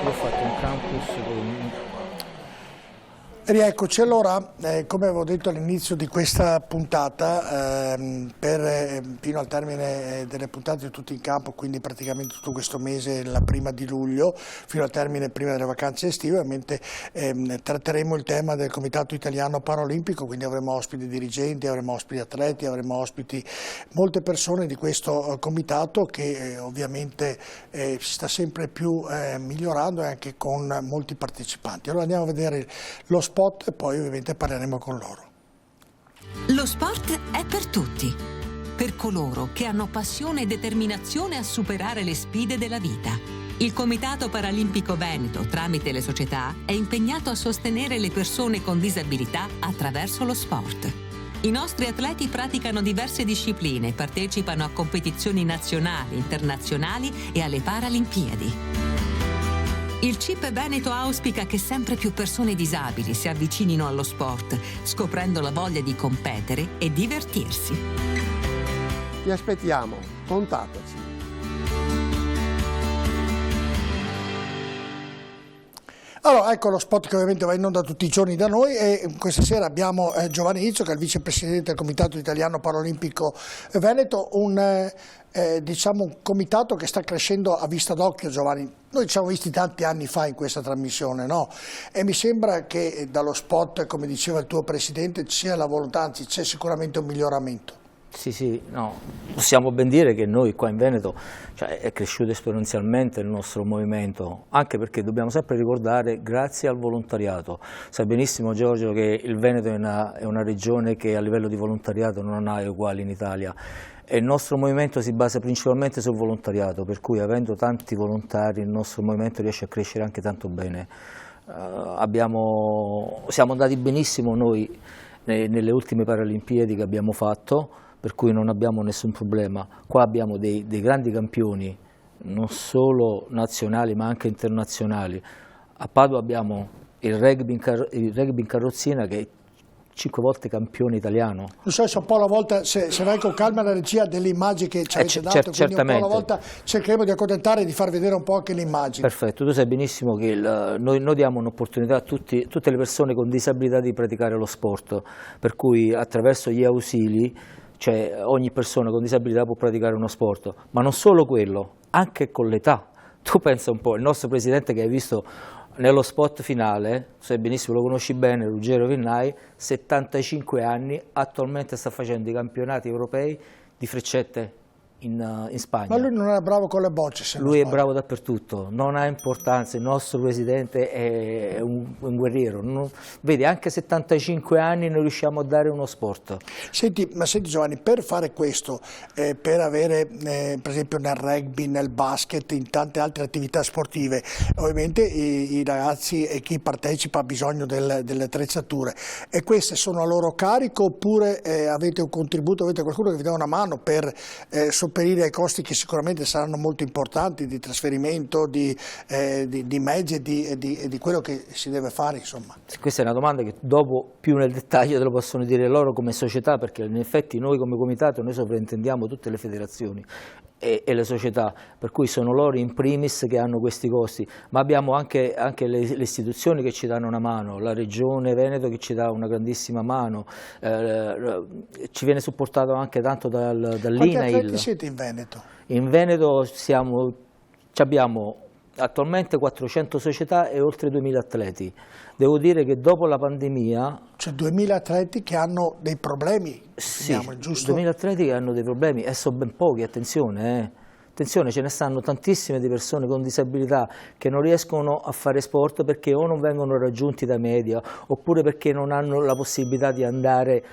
Io ho fatto un campus con... Rieccoci, allora, come avevo detto all'inizio di questa puntata, fino al termine delle puntate tutti in campo, quindi praticamente tutto questo mese, la prima di luglio, fino al termine prima delle vacanze estive, ovviamente tratteremo il tema del Comitato Italiano Paraolimpico, quindi avremo ospiti dirigenti, avremo ospiti atleti, avremo ospiti molte persone di questo comitato che ovviamente si sta sempre più migliorando e anche con molti partecipanti. Allora andiamo a vedere lo spot e poi ovviamente parleremo con loro. Lo sport è per tutti, per coloro che hanno passione e determinazione a superare le sfide della vita. Il Comitato Paralimpico Veneto, tramite le società, è impegnato a sostenere le persone con disabilità attraverso lo sport. I nostri atleti praticano diverse discipline, partecipano a competizioni nazionali, internazionali e alle Paralimpiadi. Il CIP Veneto auspica che sempre più persone disabili si avvicinino allo sport, scoprendo la voglia di competere e divertirsi. Ti aspettiamo, contattaci. Allora, ecco lo spot che ovviamente va in onda tutti i giorni da noi e questa sera abbiamo Giovanni Izzo, che è il vicepresidente del Comitato Italiano Paralimpico Veneto, diciamo un comitato che sta crescendo a vista d'occhio, Giovanni. Noi ci siamo visti tanti anni fa in questa trasmissione, no? E mi sembra che dallo spot, come diceva il tuo presidente, ci sia la volontà, anzi c'è sicuramente un miglioramento. Sì, no, possiamo ben dire che noi qua in Veneto è cresciuto esponenzialmente il nostro movimento, anche perché dobbiamo sempre ricordare, grazie al volontariato. Sai benissimo, Giorgio, che il Veneto è una regione che a livello di volontariato non ha uguali in Italia. E il nostro movimento si basa principalmente sul volontariato, per cui avendo tanti volontari il nostro movimento riesce a crescere anche tanto bene. Siamo andati benissimo noi nelle ultime Paralimpiadi che abbiamo fatto, per cui non abbiamo nessun problema. Qua abbiamo dei grandi campioni, non solo nazionali ma anche internazionali. A Padova abbiamo il rugby in carrozzina che è 5 volte campione italiano. Non so se un po' alla volta, se vai con calma la regia delle immagini che ci avete dato, quindi certamente. Un po' alla volta cercheremo di accontentare e di far vedere un po' anche le immagini. Perfetto, tu sai benissimo che noi diamo un'opportunità a tutte le persone con disabilità di praticare lo sport, per cui attraverso gli ausili ogni persona con disabilità può praticare uno sport, ma non solo quello, anche con l'età. Tu pensa un po', il nostro presidente che hai visto nello spot finale, sai benissimo, lo conosci bene, Ruggero Vinnai, 75 anni, attualmente sta facendo i campionati europei di freccette in Spagna. Ma lui non era bravo con le bocce, se lui è bravo dappertutto, non ha importanza, il nostro presidente è un guerriero. Vedi, anche a 75 anni noi riusciamo a dare uno sport. Senti Giovanni, per fare questo, per avere per esempio nel rugby, nel basket, in tante altre attività sportive, ovviamente i ragazzi e chi partecipa ha bisogno delle attrezzature, e queste sono a loro carico oppure avete un contributo, avete qualcuno che vi dà una mano per sopperire ai costi che sicuramente saranno molto importanti di trasferimento, di mezzi e di quello che si deve fare, insomma? Questa è una domanda che dopo più nel dettaglio te lo possono dire loro come società, perché in effetti noi come comitato noi sovrintendiamo tutte le federazioni e le società, per cui sono loro in primis che hanno questi costi, ma abbiamo anche le istituzioni che ci danno una mano, la Regione Veneto che ci dà una grandissima mano, ci viene supportato anche tanto dall'INAIL. Quanti atleti siete in Veneto? In Veneto abbiamo attualmente 400 società e oltre 2000 atleti. Devo dire che dopo la pandemia... Cioè 2000 atleti che hanno dei problemi? Sì, giusto? 2000 atleti che hanno dei problemi, e sono ben pochi, attenzione. Attenzione, ce ne stanno tantissime di persone con disabilità che non riescono a fare sport perché o non vengono raggiunti dai media, oppure perché non hanno la possibilità di andare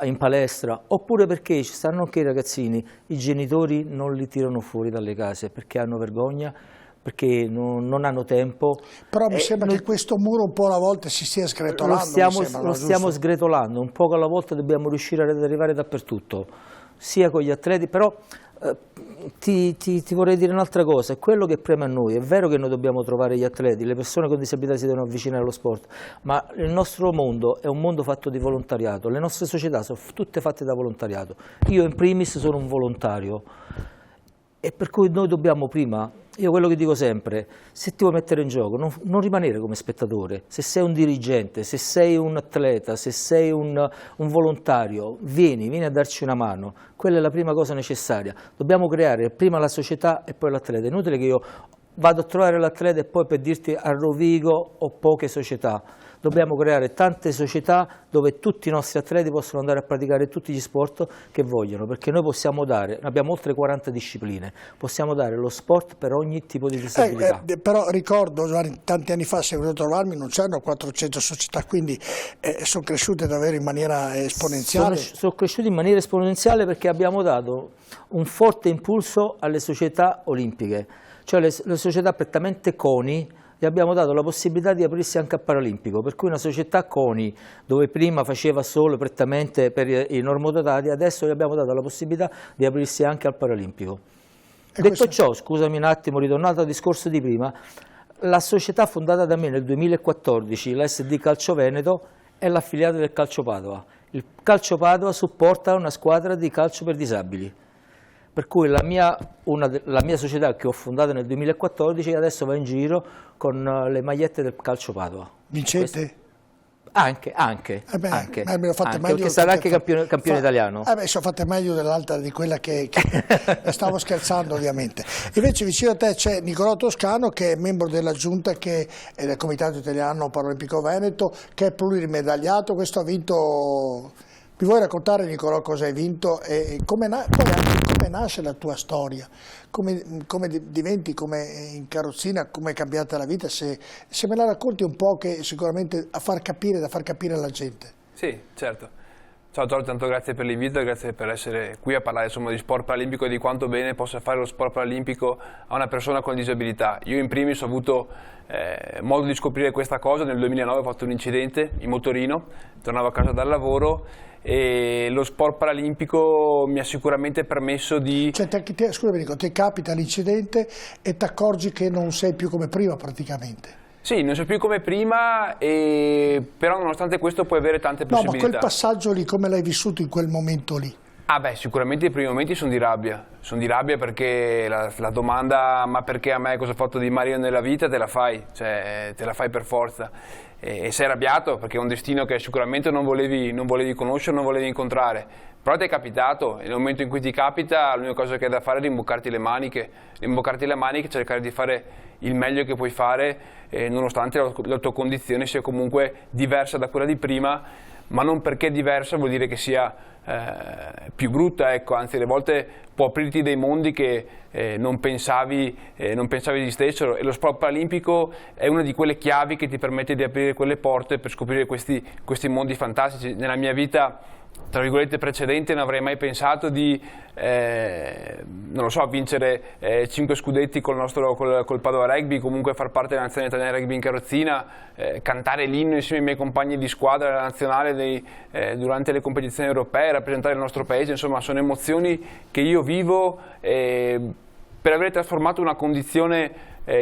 in palestra, oppure perché ci stanno anche i ragazzini, i genitori non li tirano fuori dalle case perché hanno vergogna, perché non hanno tempo. Però mi sembra che questo muro un po' alla volta si stia sgretolando. Lo stiamo sgretolando, un po' alla volta dobbiamo riuscire ad arrivare dappertutto, sia con gli atleti, però ti vorrei dire un'altra cosa, è quello che preme a noi. È vero che noi dobbiamo trovare gli atleti, le persone con disabilità si devono avvicinare allo sport, ma il nostro mondo è un mondo fatto di volontariato, le nostre società sono tutte fatte da volontariato. Io in primis sono un volontario E per cui noi dobbiamo prima, io quello che dico sempre, se ti vuoi mettere in gioco non rimanere come spettatore, se sei un dirigente, se sei un atleta, se sei un volontario, vieni a darci una mano, quella è la prima cosa necessaria. Dobbiamo creare prima la società e poi l'atleta, è inutile che io vado a trovare l'atleta e poi per dirti a Rovigo ho poche società. Dobbiamo creare tante società dove tutti i nostri atleti possono andare a praticare tutti gli sport che vogliono, perché noi possiamo dare, abbiamo oltre 40 discipline, possiamo dare lo sport per ogni tipo di disabilità. Però ricordo, Giovanni, tanti anni fa, se venuto a trovarmi, non c'erano 400 società, quindi sono cresciute davvero in maniera esponenziale. Sono cresciuti in maniera esponenziale perché abbiamo dato un forte impulso alle società olimpiche, cioè le società prettamente CONI, gli abbiamo dato la possibilità di aprirsi anche al Paralimpico, per cui una società CONI, dove prima faceva solo prettamente per i normodotati, adesso gli abbiamo dato la possibilità di aprirsi anche al Paralimpico. Detto ciò, scusami un attimo, ritornato al discorso di prima, la società fondata da me nel 2014, la SD Calcio Veneto, è l'affiliata del Calcio Padova. Il Calcio Padova supporta una squadra di calcio per disabili. Per cui la mia società che ho fondato nel 2014 adesso va in giro con le magliette del Calcio Padova. Vincete? Anche, perché sarà anche campione italiano. Sono fatte meglio dell'altra di quella che stavo scherzando ovviamente. Invece vicino a te c'è Nicolò Toscano, che è membro della giunta del Comitato Italiano Paralimpico Veneto, che è plurimedagliato. Questo ha vinto. Mi vuoi raccontare, Nicolò, cosa hai vinto e come nasce la tua storia? Come diventi, come in carrozzina, come è cambiata la vita? Se me la racconti un po', che sicuramente da far capire alla gente. Sì, certo. Ciao Giorgio, tanto grazie per l'invito e grazie per essere qui a parlare insomma, di sport paralimpico e di quanto bene possa fare lo sport paralimpico a una persona con disabilità. Io in primis ho avuto modo di scoprire questa cosa nel 2009, ho fatto un incidente in motorino, tornavo a casa dal lavoro e lo sport paralimpico mi ha sicuramente permesso di... Scusami, ti capita l'incidente e ti accorgi che non sei più come prima praticamente. Sì, non sei più come prima, però nonostante questo puoi avere tante possibilità. No, ma quel passaggio lì, come l'hai vissuto in quel momento lì? Ah beh, sicuramente i primi momenti sono di rabbia perché la domanda ma perché a me cosa ho fatto di Mario nella vita te la fai, cioè te la fai per forza e sei arrabbiato perché è un destino che sicuramente non volevi conoscere, non volevi incontrare, però ti è capitato e nel momento in cui ti capita l'unica cosa che hai da fare è rimboccarti le maniche, cercare di fare il meglio che puoi fare nonostante la tua condizione sia comunque diversa da quella di prima, ma non perché diversa vuol dire che sia più brutta, ecco, anzi alle volte può aprirti dei mondi che non pensavi esistessero e lo sport paralimpico è una di quelle chiavi che ti permette di aprire quelle porte per scoprire questi mondi fantastici. Nella mia vita tra virgolette precedente non avrei mai pensato di non lo so, vincere 5 scudetti col Padova Rugby, comunque far parte della nazionale italiana rugby in carrozzina, cantare l'inno insieme ai miei compagni di squadra della nazionale durante le competizioni europee, rappresentare il nostro paese, insomma sono emozioni che io vivo per aver trasformato una condizione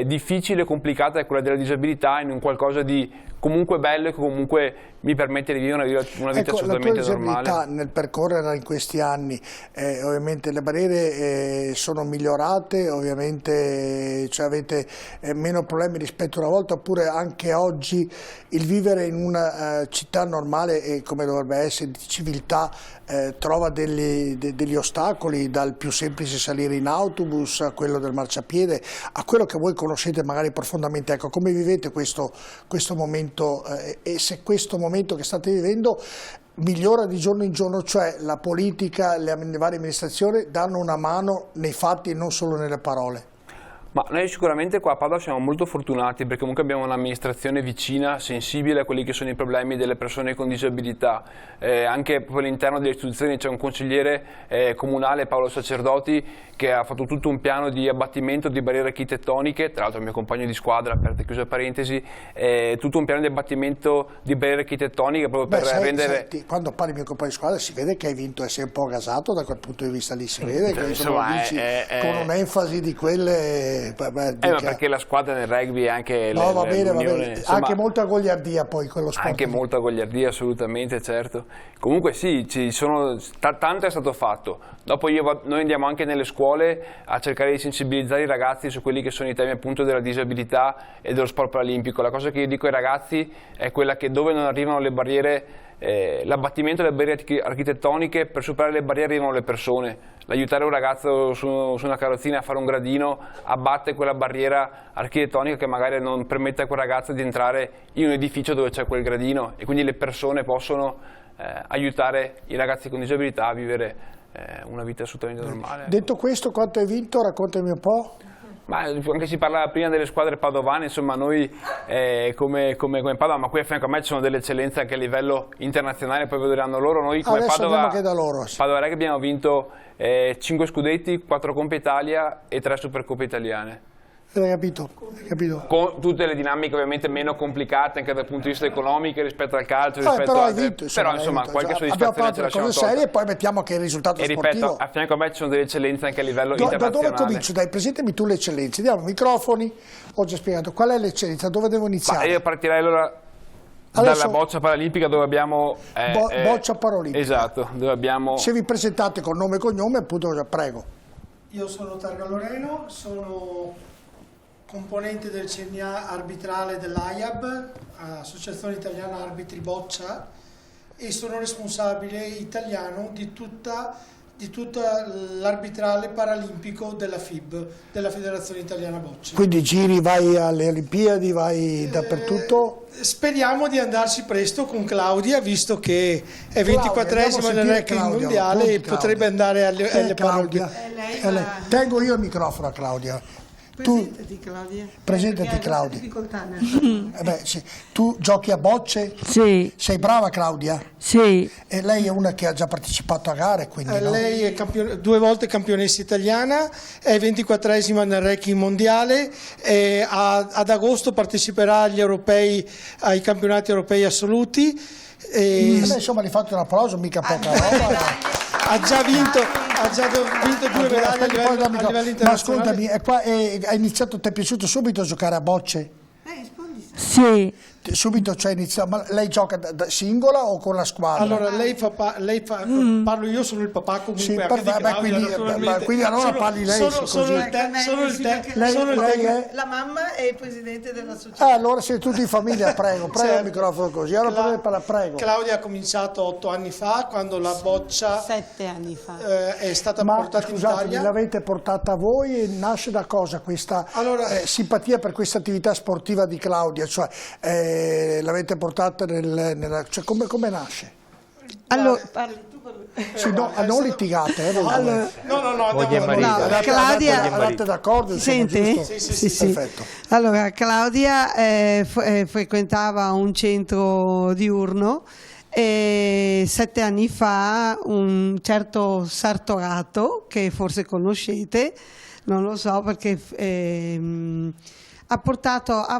difficile e complicata, quella della disabilità, in un qualcosa di comunque bello e che comunque mi permette di vivere una vita assolutamente normale. La tua disabilità nel percorrere in questi anni, ovviamente le barriere sono migliorate, ovviamente avete meno problemi rispetto a una volta, oppure anche oggi il vivere in una città normale e come dovrebbe essere di civiltà trova degli ostacoli, dal più semplice salire in autobus a quello del marciapiede, a quello che voi conoscete magari profondamente. Ecco, come vivete questo momento e se questo momento che state vivendo migliora di giorno in giorno, cioè la politica, le varie amministrazioni danno una mano nei fatti e non solo nelle parole? Ma noi sicuramente qua a Padova siamo molto fortunati perché comunque abbiamo un'amministrazione vicina, sensibile a quelli che sono i problemi delle persone con disabilità. Anche proprio all'interno delle istituzioni c'è un consigliere comunale, Paolo Sacerdoti, che ha fatto tutto un piano di abbattimento di barriere architettoniche, tra l'altro il mio compagno di squadra, aperta e chiusa parentesi, tutto un piano di abbattimento di barriere architettoniche proprio per rendere... Quando parli di mio compagno di squadra si vede che hai vinto e sei un po' gasato da quel punto di vista lì, si vede che insomma, dici con un'enfasi di quelle... ma perché la squadra nel rugby è anche no, va bene, insomma, anche molta goliardia poi quello sport. Anche molta goliardia, assolutamente, certo. Comunque sì, tanto è stato fatto. Dopo noi andiamo anche nelle scuole a cercare di sensibilizzare i ragazzi su quelli che sono i temi appunto della disabilità e dello sport paralimpico. La cosa che io dico ai ragazzi è quella che dove non arrivano le barriere, l'abbattimento delle barriere architettoniche, per superare le barriere arrivano le persone. L'aiutare un ragazzo su una carrozzina a fare un gradino abbatte quella barriera architettonica che magari non permette a quel ragazzo di entrare in un edificio dove c'è quel gradino, e quindi le persone possono aiutare i ragazzi con disabilità a vivere una vita assolutamente normale. Detto questo, quanto hai vinto? Raccontami un po'. Ma anche si parlava prima delle squadre padovane, insomma noi come Padova, ma qui a fianco a me ci sono delle eccellenze anche a livello internazionale, poi vedranno loro. Noi come Padova Rugby abbiamo vinto 5 scudetti, 4 Coppa Italia e 3 Supercoppe italiane. Hai capito? Con tutte le dinamiche ovviamente meno complicate anche dal punto di vista economico rispetto al calcio, però insomma qualche soddisfazione ce la siamo tolta. E poi mettiamo che il risultato sportivo. E ripeto, a fianco a me ci sono delle eccellenze anche a livello internazionale. Da dove comincio? Dai, presentami tu le eccellenze, diamo microfoni, ho già spiegato qual è l'eccellenza, dove devo iniziare? Io partirei allora dalla boccia paralimpica, dove abbiamo boccia paralimpica. Esatto, dove abbiamo. Se vi presentate con nome e cognome, appunto, prego. Io sono Targa Loreno, sono componente del CNA arbitrale dell'AIAB, Associazione Italiana Arbitri Boccia, e sono responsabile italiano di tutta l'arbitrale paralimpico della FIB, della Federazione Italiana Bocce. Quindi giri, vai alle Olimpiadi, vai dappertutto? Speriamo di andarci presto con Claudia, visto che è 24esima nel ranking mondiale e potrebbe andare alle Paralimpiadi. Tengo io il microfono a Claudia. Presentati Claudia. Presentati Claudia. Sì. Tu giochi a bocce? Sì. Sei brava Claudia? Sì. E lei è una che ha già partecipato a gare, quindi no? Lei è 2 volte campionessa italiana, è 24esima nel ranking mondiale, e ad agosto parteciperà agli europei, ai campionati europei assoluti. Insomma, gli fate un applauso, mica poca roba. Ha già vinto 2 medaglie a livello internazionale. Ma ascoltami, hai iniziato, ti è piaciuto subito giocare a bocce? Sì. Subito, cioè ma lei gioca da singola o con la squadra? Allora parlo io, sono il papà comunque. Sì, quindi allora parli lei. La mamma è il presidente dell'associazione. Allora siete tutti in famiglia, prego il microfono così. Allora prego. Claudia ha cominciato 8 anni fa, quando la boccia 7 anni fa è stata portata in Italia. L'avete portata voi e nasce da cosa questa simpatia per questa attività sportiva di Claudia? Cioè, l'avete portata cioè come nasce? Allora, sì, non litigate, no, Claudia, andate d'accordo? Senti? Sì. Perfetto. Allora, Claudia frequentava un centro diurno e 7 anni fa un certo Sartorato, che forse conoscete, non lo so perché ha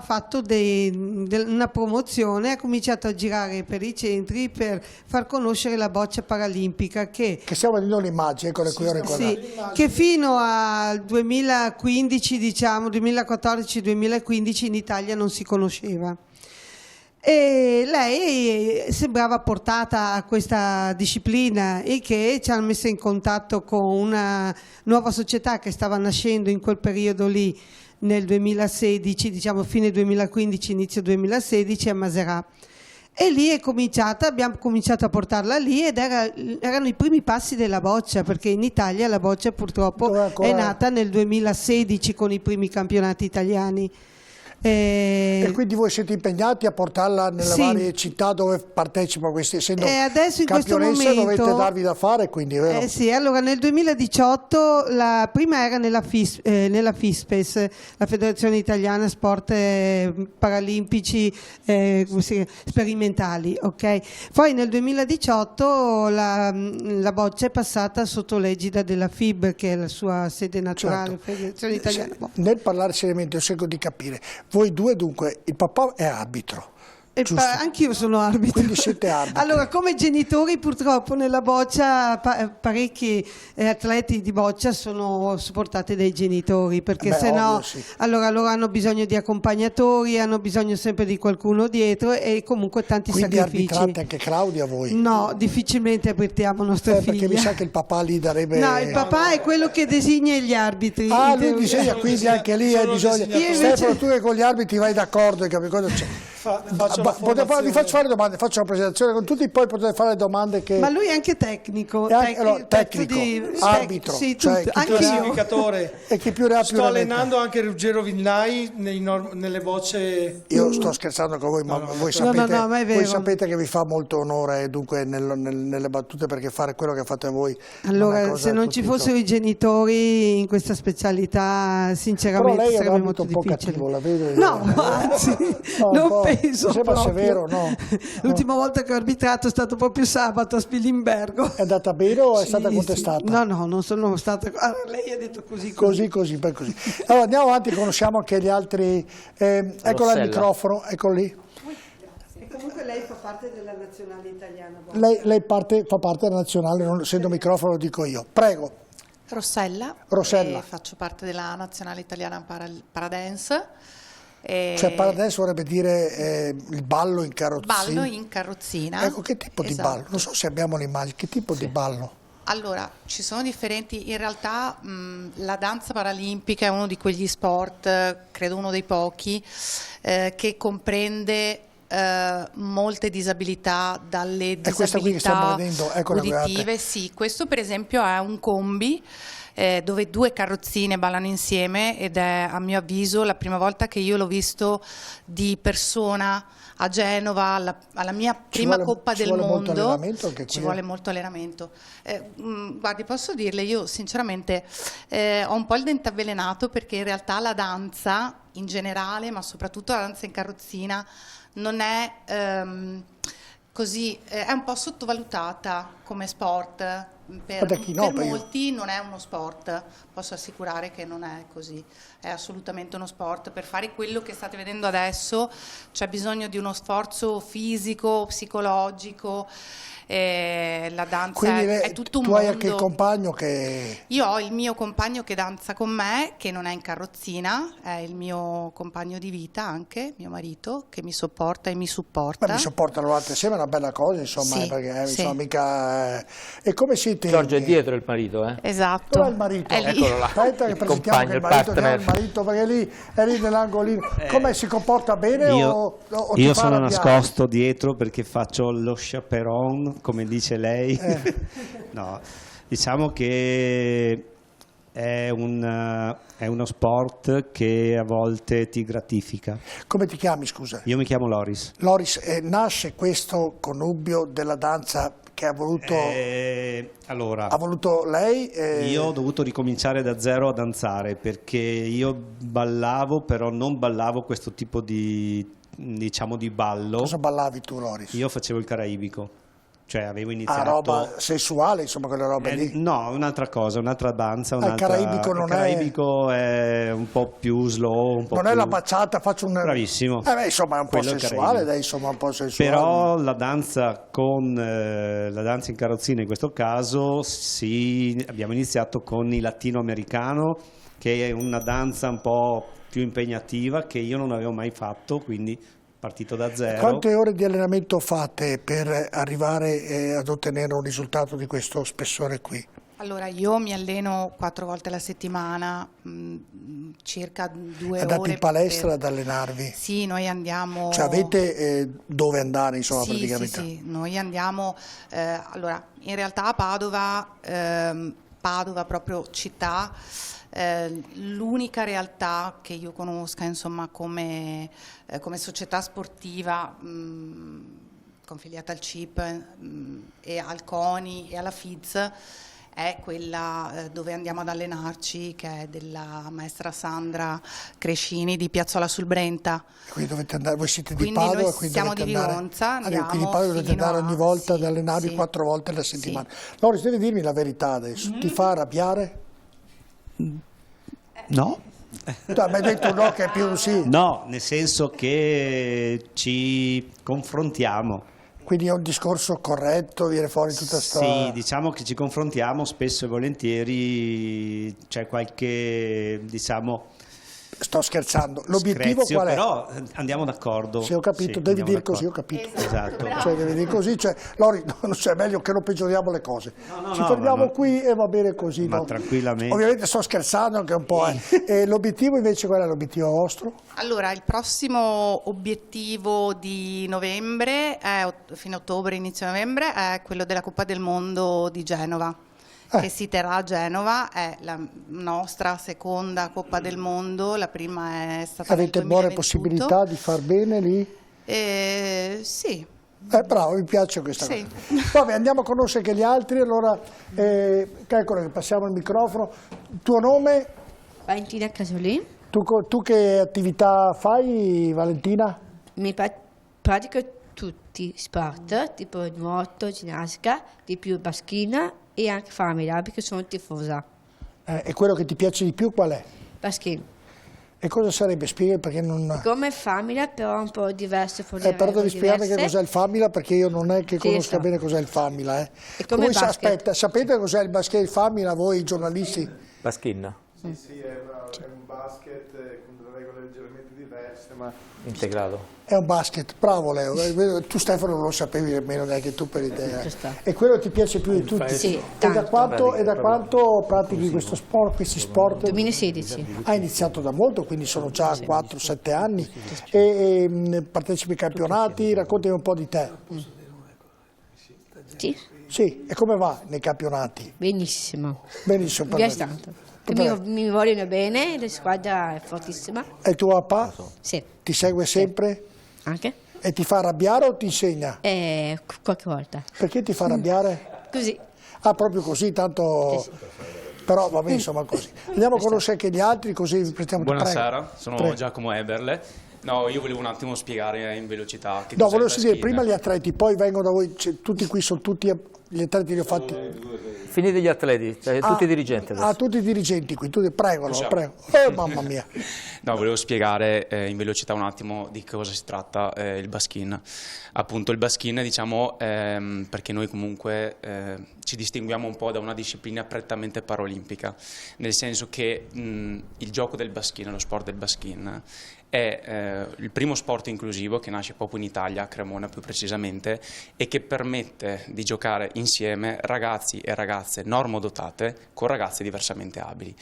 fatto una promozione, ha cominciato a girare per i centri per far conoscere la boccia paralimpica che stiamo vedendo l'immagine, eccola qui, che fino al 2015, diciamo 2014-2015 in Italia non si conosceva. E lei sembrava portata a questa disciplina, e che ci hanno messo in contatto con una nuova società che stava nascendo in quel periodo lì, nel 2016, diciamo fine 2015, inizio 2016, a Maserà. E lì abbiamo cominciato a portarla lì, ed erano i primi passi della boccia, perché in Italia la boccia purtroppo è nata nel 2016 con i primi campionati italiani. E quindi voi siete impegnati a portarla nelle varie città dove partecipa questi, essendo adesso in campionessa dovete darvi da fare, quindi vero? Sì, allora nel 2018 la prima era nella FISPES, la Federazione Italiana Sport Paralimpici Sperimentali, ok? Poi nel 2018 la boccia è passata sotto l'egida della FIB, che è la sua sede naturale, Federazione Italiana. Nel parlare seriamente, io cerco di capire. Voi due dunque, il papà è arbitro, Giusto. Anch'io sono arbitro. Quindi siete arbitri. Allora, come genitori purtroppo nella boccia parecchi atleti di boccia sono supportati dai genitori, perché sennò ovvio, sì. allora loro hanno bisogno di accompagnatori, hanno bisogno sempre di qualcuno dietro e comunque tanti Quindi sacrifici. arbitrate anche Claudia voi? No, difficilmente arbitriamo nostra figlia. Perché mi sa che il papà lì darebbe... No, il papà è quello che designa gli arbitri. Ah, lui disegna, quindi anche lì hai bisogno... Stefano, tu che con gli arbitri vai d'accordo, capi cosa c'è? Vi faccio fare domande, faccio una presentazione con tutti, poi potete fare le domande che... Ma lui è anche tecnico. Tecnico, arbitro, sì, cioè tutto. chi Anche pianificatore. E chi più ne ha più Sto ne mette. allenando anche Ruggero Vignai nelle bocce. Io sto scherzando con voi, ma voi ma è vero. sapete che vi fa molto onore dunque nelle battute, perché fare quello che fate voi. Allora, se non ci fossero i genitori in questa specialità, sinceramente però lei è un sarebbe arbitro molto un po' difficile. cattivo, la vedo io. No, anzi, No, non penso. Mi sembra proprio. severo, no? L'ultima volta che ho arbitrato è stato proprio sabato a Spilimbergo. È andata bene o è Sì, stata sì. contestata? No, non sono stata. Lei ha detto così. Così. Allora andiamo avanti, conosciamo anche gli altri. Eccola il microfono, eccolo lì. E comunque lei fa parte della nazionale italiana. Lei fa parte della nazionale, non essendo microfono lo dico io. Prego. Rossella. Faccio parte della nazionale italiana Paradance. Cioè Paradance vorrebbe dire il ballo in carrozzina. Ballo in carrozzina. Ecco, che tipo di ballo? Non so se abbiamo le immagini, che tipo di ballo? Allora, ci sono differenti, in realtà la danza paralimpica è uno di quegli sport, credo uno dei pochi, che comprende molte disabilità, dalle disabilità uditive. Sì, questo per esempio è un combi dove due carrozzine ballano insieme ed è, a mio avviso, la prima volta che io l'ho visto di persona a Genova, alla mia prima Coppa del Mondo. Ci vuole molto allenamento. Guardi, posso dirle, io sinceramente ho un po' il dente avvelenato, perché in realtà la danza in generale, ma soprattutto la danza in carrozzina, non è così, è un po' sottovalutata come sport. Per molti non è uno sport, posso assicurare che non è così, è assolutamente uno sport. Per fare quello che state vedendo adesso c'è bisogno di uno sforzo fisico, psicologico. La danza è tutto un mondo. Tu hai anche il compagno che... Io ho il mio compagno che danza con me, che non è in carrozzina, è il mio compagno di vita anche, mio marito, che mi sopporta e mi supporta. Ma mi supportano l'altro insieme, è una bella cosa, insomma, perché insomma, mica... E come siete? Giorgio è dietro il marito, eh? Esatto. Dov'è il marito? Eccolo là. Aspetta che presentiamo che il marito, perché è lì nell'angolino. Come si comporta bene o io sono nascosto dietro perché faccio lo chaperon, come dice lei. No, diciamo che è uno sport che a volte ti gratifica. Come ti chiami, scusa? Io mi chiamo Loris. Loris, nasce questo connubio della danza che ha voluto, ha voluto lei? Io ho dovuto ricominciare da zero a danzare, perché io ballavo, però non ballavo questo tipo di, diciamo, di ballo. Cosa ballavi tu, Loris? Io facevo il caraibico. Cioè avevo iniziato... roba sessuale, insomma, quelle robe lì? No, un'altra cosa, un'altra danza. Il caraibico non il caraibico è un po' più slow, un po' non più... è la baciata, faccio un... Bravissimo. Insomma, è un po' sessuale, dai, insomma, un po' sessuale. Però la danza con la danza in carrozzina, in questo caso, sì, abbiamo iniziato con il latinoamericano, che è una danza un po' più impegnativa, che io non avevo mai fatto, quindi... partito da zero. Quante ore di allenamento fate per arrivare ad ottenere un risultato di questo spessore qui? Allora, io mi alleno 4 volte alla settimana, circa 2 ore. Andate in palestra ad allenarvi? Sì, noi andiamo... Cioè avete dove andare, insomma, sì, praticamente? Sì, noi andiamo, allora, in realtà a Padova proprio città, l'unica realtà che io conosca, insomma, come società sportiva confiliata al CIP e al CONI e alla FIDS è quella dove andiamo ad allenarci, che è della maestra Sandra Crescini di Piazzola sul Brenta. Quindi dovete andare, voi siete quindi di Padova, noi quindi siamo di Vigonza, andiamo quindi Padova dovete andare ogni volta ad allenarvi 4 volte alla settimana. Loris, devi dirmi la verità adesso, ti fa arrabbiare? No. Tu hai mai detto no che è più sì? No, nel senso che ci confrontiamo. Quindi è un discorso corretto, viene fuori tutta sta... Sì, diciamo che ci confrontiamo spesso e volentieri, c'è qualche, diciamo... Sto scherzando. L'obiettivo screzio, qual è? però andiamo d'accordo. Sì, ho capito, Sì, devi andiamo dire d'accordo. così, ho capito. Esatto. Cioè, devi dire così, cioè, Lori, è meglio che non peggioriamo le cose. Ci fermiamo qui e va bene così. Ma no? tranquillamente. Ovviamente sto scherzando anche un po'. E l'obiettivo invece qual è l'obiettivo vostro? Allora, il prossimo obiettivo di novembre, fine ottobre, inizio novembre, è quello della Coppa del Mondo di Genova. Che si terrà a Genova, è la nostra seconda Coppa del Mondo, la prima è stata Avete nel 2021. buone possibilità di far bene lì? Sì. Bravo, mi piace questa cosa. Vabbè, andiamo a conoscere anche gli altri, allora calcola che passiamo il microfono. Tuo nome? Valentina Casolì. Tu che attività fai, Valentina? Mi pratico tutti sport, tipo nuoto, ginnastica, di più baschina e anche famiglia, perché sono tifosa. E quello che ti piace di più qual è? Baschina. E cosa sarebbe? Spiega perché non... Come famiglia, però un po' diverso. Però devi spiegarmi che cos'è il famiglia, perché io non è che conosca bene cos'è il famiglia. E come aspetta, sapete cos'è il basket il famiglia, voi giornalisti? Baschin. Sì, è un basket con delle regole leggermente diverse, ma... Integrato. È un basket, bravo Leo. Tu Stefano non lo sapevi nemmeno neanche tu per idea. E quello ti piace più di tutti? Sì, e da quanto pratichi questi sport? 2016. Hai iniziato da molto, quindi sono già 4-7 anni. E partecipi ai campionati, raccontami un po' di te. Sì. Sì, e come va nei campionati? Benissimo. Benissimo. Mi piace tanto. Mi vogliono bene, la squadra è fortissima. E tuo papà? Sì. Ti segue sempre? Anche? E ti fa arrabbiare o ti insegna? Qualche volta. Perché ti fa arrabbiare? Così. Ah, proprio così, tanto... Però vabbè, insomma così. Andiamo a conoscere anche gli altri, così vi prendiamo. Buonasera, sono Giacomo Eberle. No, io volevo un attimo spiegare in velocità che no, volevo dire prima gli atleti, poi vengono da voi, tutti qui sono tutti gli atleti li ho fatti. Finite gli atleti, cioè tutti i dirigenti adesso. Tutti i dirigenti qui, prego. Mamma mia. No, volevo spiegare in velocità un attimo di cosa si tratta il baskin. Appunto il baskin, diciamo, perché noi comunque ci distinguiamo un po' da una disciplina prettamente paraolimpica, nel senso che il gioco del baskin, lo sport del baskin, è il primo sport inclusivo che nasce proprio in Italia, a Cremona più precisamente, e che permette di giocare insieme ragazzi e ragazze normodotate con ragazze diversamente abili.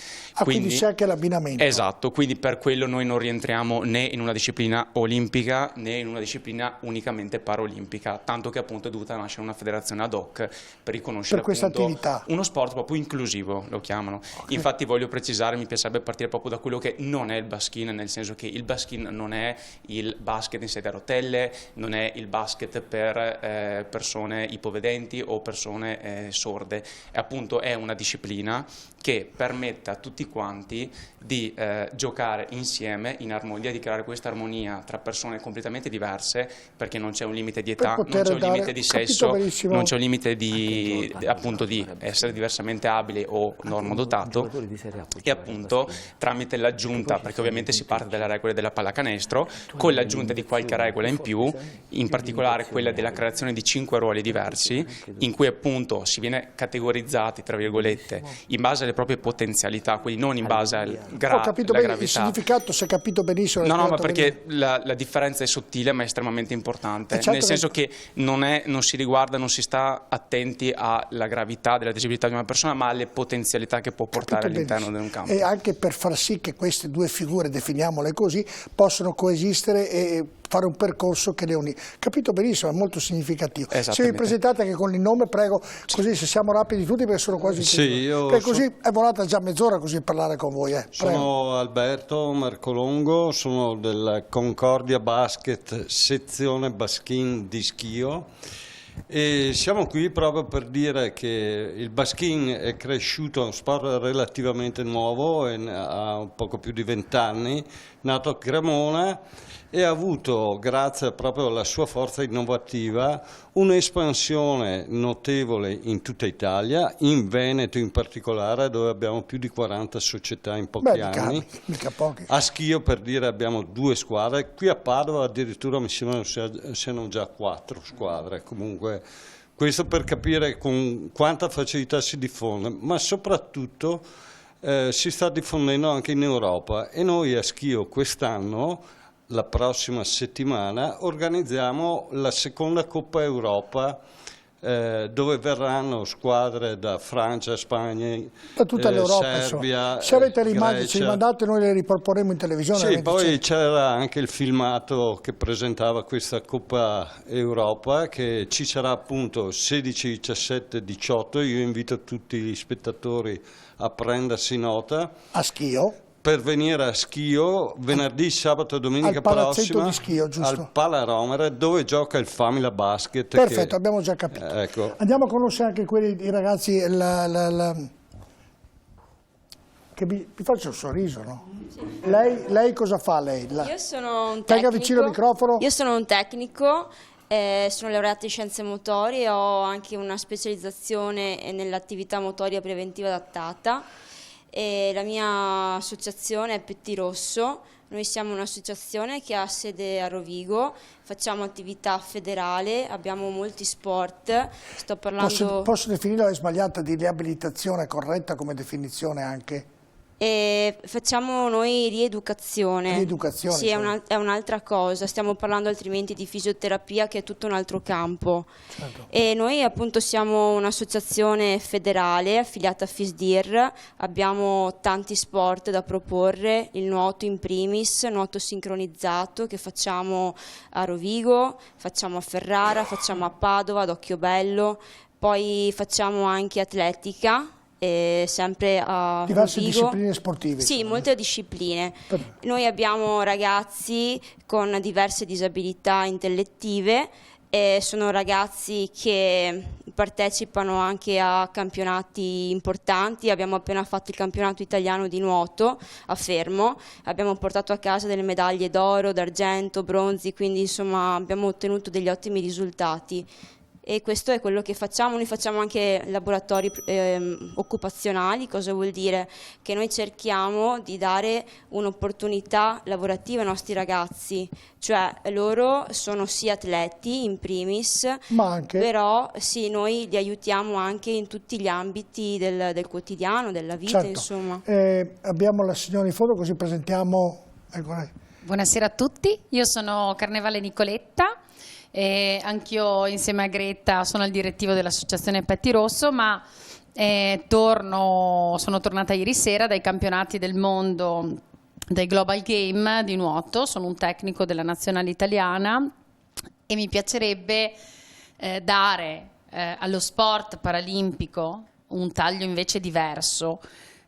Quindi c'è anche l'abbinamento. Esatto, quindi per quello noi non rientriamo né in una disciplina olimpica né in una disciplina unicamente paraolimpica, tanto che appunto è dovuta nascere una federazione ad hoc per riconoscere questa appunto attività. Uno sport proprio inclusivo, lo chiamano. Okay. Infatti voglio precisare, mi piacerebbe partire proprio da quello che non è il baskin, nel senso che il baskin non è il basket in sedia a rotelle, non è il basket per persone ipovedenti o persone sorde, appunto è una disciplina che permette a tutti quanti di giocare insieme in armonia, di creare questa armonia tra persone completamente diverse, perché non c'è un limite di età, non c'è un limite di sesso, non c'è un limite di appunto di essere diversamente abile o normodotato, e appunto tramite l'aggiunta, perché ovviamente si parte dalle regole della pallacanestro, con l'aggiunta di qualche regola in più, in particolare quella della creazione di 5 ruoli diversi, in cui appunto si viene categorizzati, tra virgolette, in base alle proprie potenzialità, quindi non in base al ho capito bene il significato, si è capito benissimo. No, ma perché la differenza è sottile ma è estremamente importante, certo, nel senso che non si riguarda, non si sta attenti alla gravità della disabilità di una persona, ma alle potenzialità che può portare all'interno di un campo. E anche per far sì che queste due figure, definiamole così, possano coesistere e fare un percorso che le unisce. Capito benissimo, è molto significativo. Se vi presentate anche con il nome, prego, così se siamo rapidi tutti perché sono quasi così è volata già mezz'ora così parlare con voi. Sono Alberto Marcolongo, sono del Concordia Basket sezione Baskin di Schio E siamo qui proprio per dire che il baskin è cresciuto, è uno sport relativamente nuovo, ha un poco più di 20 anni, nato a Cremona e ha avuto, grazie proprio alla sua forza innovativa, un'espansione notevole in tutta Italia, in Veneto in particolare, dove abbiamo più di 40 società in pochi anni. Mica pochi. A Schio, per dire, abbiamo 2 squadre, qui a Padova addirittura mi sembra siano già 4 squadre, comunque questo per capire con quanta facilità si diffonde, ma soprattutto si sta diffondendo anche in Europa e noi a Schio quest'anno, la prossima settimana, organizziamo la seconda Coppa Europa dove verranno squadre da Francia, Spagna, da tutta l'Europa, Serbia, se avete le immagini ce le Grecia. mandate, noi le riproporremo in televisione. Sì, poi c'era anche il filmato che presentava questa Coppa Europa che ci sarà appunto 16, 17, 18, io invito tutti gli spettatori a prendersi nota. A Schio? Per venire a Schio venerdì, sabato e domenica prossima di Schio, giusto? al Pala Romere, dove gioca il Famila Basket. Perfetto, abbiamo già capito. Ecco. Andiamo a conoscere anche quelli, i ragazzi, che vi faccio un sorriso, no? Sì. Lei cosa fa, lei? Io sono un tecnico. Vicino al microfono. Io sono un tecnico, sono laureata in scienze motorie, ho anche una specializzazione nell'attività motoria preventiva adattata. E la mia associazione è Petti Rosso, noi siamo un'associazione che ha sede a Rovigo, facciamo attività federale, abbiamo molti sport, sto parlando... Posso definirla sbagliata, di riabilitazione corretta come definizione anche? E facciamo noi rieducazione. Rieducazione? Sì, è un'altra cosa, stiamo parlando altrimenti di fisioterapia che è tutto un altro campo. Certo. E noi appunto siamo un'associazione federale affiliata a FISDIR, abbiamo tanti sport da proporre, il nuoto in primis, nuoto sincronizzato che facciamo a Rovigo, facciamo a Ferrara, facciamo a Padova, ad Occhiobello, poi facciamo anche atletica. Sempre a diverse Rovigo. Discipline sportive. Sì, molte discipline. Noi abbiamo ragazzi con diverse disabilità intellettive e sono ragazzi che partecipano anche a campionati importanti. Abbiamo appena fatto il campionato italiano di nuoto a Fermo, abbiamo portato a casa delle medaglie d'oro, d'argento, bronzi, quindi insomma abbiamo ottenuto degli ottimi risultati. E questo è quello che facciamo, noi facciamo anche laboratori occupazionali, cosa vuol dire? Che noi cerchiamo di dare un'opportunità lavorativa ai nostri ragazzi, cioè loro sono sì atleti in primis, ma anche... però sì, noi li aiutiamo anche in tutti gli ambiti del quotidiano, della vita, certo. Insomma. Abbiamo la signora in fondo, così presentiamo... Buonasera a tutti, io sono Carnevale Nicoletta. Anch'io insieme a Greta sono il direttivo dell'associazione Petti Rosso, ma sono tornata ieri sera dai campionati del mondo dei Global Game di nuoto, sono un tecnico della nazionale italiana e mi piacerebbe dare allo sport paralimpico un taglio invece diverso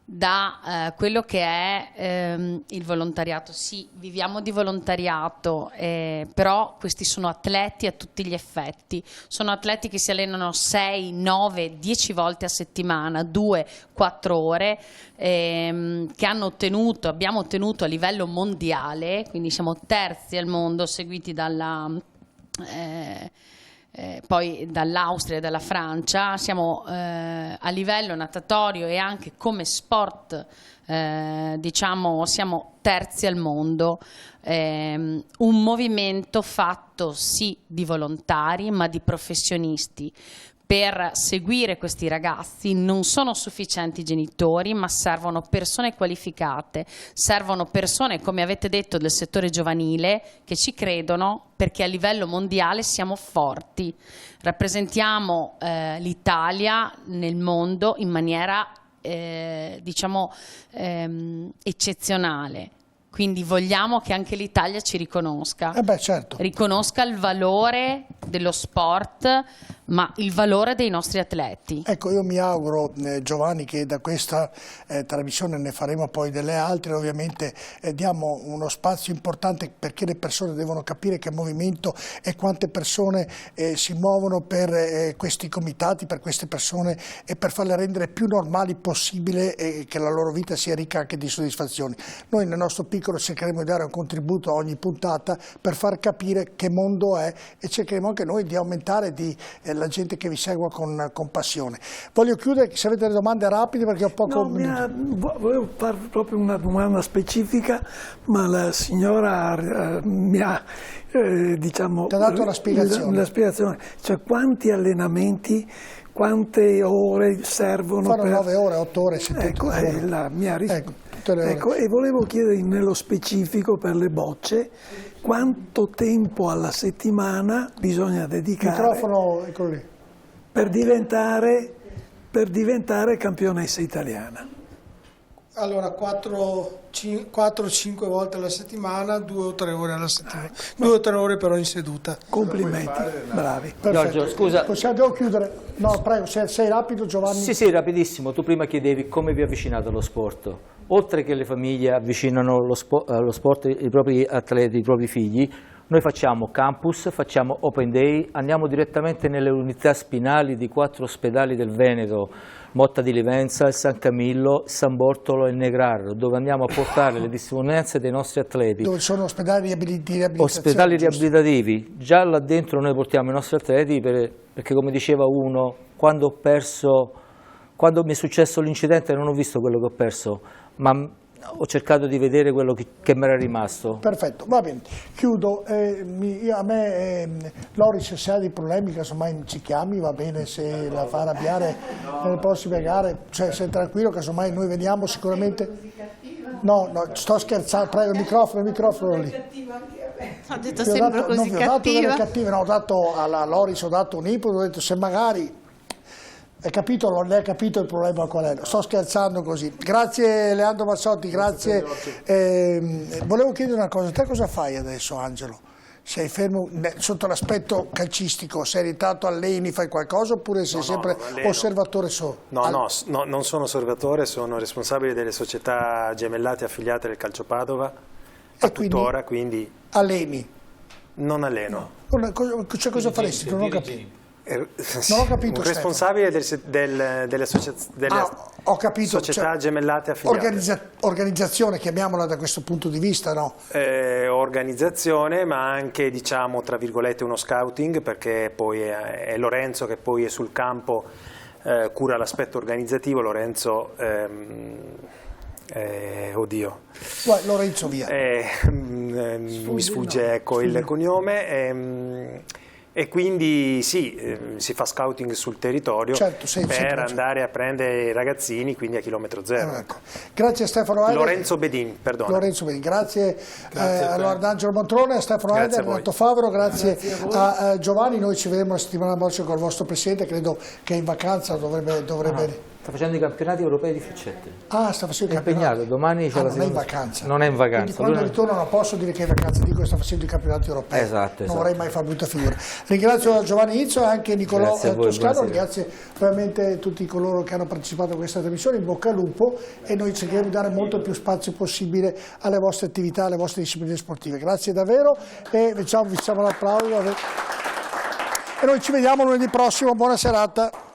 da quello che è il volontariato. Sì, viviamo di volontariato, però questi sono atleti a tutti gli effetti, sono atleti che si allenano 6, 9, 10 volte a settimana, 2, 4 ore, che abbiamo ottenuto a livello mondiale, quindi siamo terzi al mondo, seguiti poi dall'Austria e dalla Francia. Siamo a livello natatorio e anche come sport siamo terzi al mondo, un movimento fatto sì di volontari ma di professionisti. Per seguire questi ragazzi non sono sufficienti i genitori, ma servono persone qualificate, servono persone, come avete detto, del settore giovanile che ci credono, perché a livello mondiale siamo forti, rappresentiamo l'Italia nel mondo in maniera eccezionale. quindi vogliamo che anche l'Italia ci riconosca. Certo. Riconosca il valore dello sport, ma il valore dei nostri atleti. Ecco, io mi auguro, Giovanni, che da questa trasmissione ne faremo poi delle altre, ovviamente diamo uno spazio importante perché le persone devono capire che movimento e quante persone si muovono per questi comitati, per queste persone e per farle rendere più normali possibile e che la loro vita sia ricca anche di soddisfazioni. Noi nel nostro piccolo cercheremo di dare un contributo a ogni puntata per far capire che mondo è e cercheremo anche noi di aumentare la gente che vi segua con passione. Voglio chiudere, se avete delle domande rapide perché ho poco minuto. Volevo fare proprio una domanda specifica, ma la signora mi ha diciamo, ti ha dato la spiegazione. Cioè quanti allenamenti, quante ore servono? Fanno 9 ore, 8 ore, 7 ecco, ore. è la mia risposta. Ecco, e volevo chiedere nello specifico per le bocce quanto tempo alla settimana bisogna dedicare microfono, eccolo lì, per diventare campionessa italiana. Allora 4-5 volte alla settimana, 2 o 3 ore alla settimana, 2 o 3 ore per ogni seduta. Complimenti, bravi. Giorgio, scusa. Devo chiudere? No, prego, sei rapido, Giovanni. Sì, rapidissimo. Tu prima chiedevi come vi avvicinate allo sport. Oltre che le famiglie avvicinano allo sport i propri atleti, i propri figli, noi facciamo campus, facciamo open day, andiamo direttamente nelle unità spinali di 4 ospedali del Veneto, Motta di Livenza, il San Camillo, San Bortolo e il Negrarro, dove andiamo a portare le testimonianze dei nostri atleti. Dove sono ospedali di riabilitazione? Ospedali riabilitativi. Già là dentro noi portiamo i nostri atleti perché come diceva uno, quando mi è successo l'incidente non ho visto quello che ho perso, ma ho cercato di vedere quello che mi era rimasto. Perfetto, va bene. Chiudo. A me, Loris, se ha dei problemi, casomai ci chiami, va bene, se la fa arrabbiare nelle prossime gare, cioè sei tranquillo, casomai noi veniamo sicuramente. No, sto scherzando, prego il microfono lì. Ho detto sempre così cattiva. No, ho dato alla Loris, ho dato un input, ho detto se magari. Hai capito? Non hai capito il problema qual è? Sto scherzando così. Grazie Leandro Mazzotti, grazie. Volevo chiedere una cosa, te cosa fai adesso, Angelo? Sei fermo sotto l'aspetto calcistico, sei rientrato, alleni, fai qualcosa oppure sei sempre osservatore solo? No, non sono osservatore, sono responsabile delle società gemellate affiliate del Calcio Padova a tuttora, quindi... Alleni? Non alleno. Cioè cosa faresti? Non ho capito. Non ho capito, un responsabile delle società gemellate affiliate. Organizzazione, chiamiamola da questo punto di vista, no? Organizzazione, ma anche, diciamo, tra virgolette, uno scouting, perché poi è Lorenzo che poi è sul campo, cura l'aspetto organizzativo. Lorenzo, oddio. Lorenzo via. Mi sfugge ecco il cognome. E quindi sì, si fa scouting sul territorio, certo, per andare a prendere i ragazzini, quindi a chilometro zero. Ecco. Grazie a Stefano Heider. Lorenzo Bedin, perdono. Lorenzo Bedin, grazie ad Angelo Montrone, a Stefano Heider, a Renato Favaro, grazie a Giovanni. Noi ci vedremo la settimana prossima con il vostro presidente, credo che è in vacanza, dovrebbe... Sta facendo i campionati europei di freccette. Ah, sta facendo i campionati. Impegnato, domani c'è la non è in vacanza. Non è in vacanza. Quindi quando ritorno non posso dire che è in vacanza, dico che sta facendo i campionati europei. Esatto. Non vorrei mai far brutta figura. Ringrazio Giovanni Izzo e anche Nicolò Toscano, ringrazio ovviamente tutti coloro che hanno partecipato a questa trasmissione, in bocca al lupo, e noi cercheremo di dare molto più spazio possibile alle vostre attività, alle vostre discipline sportive. Grazie davvero e vi facciamo l'applauso. E noi ci vediamo lunedì prossimo, buona serata.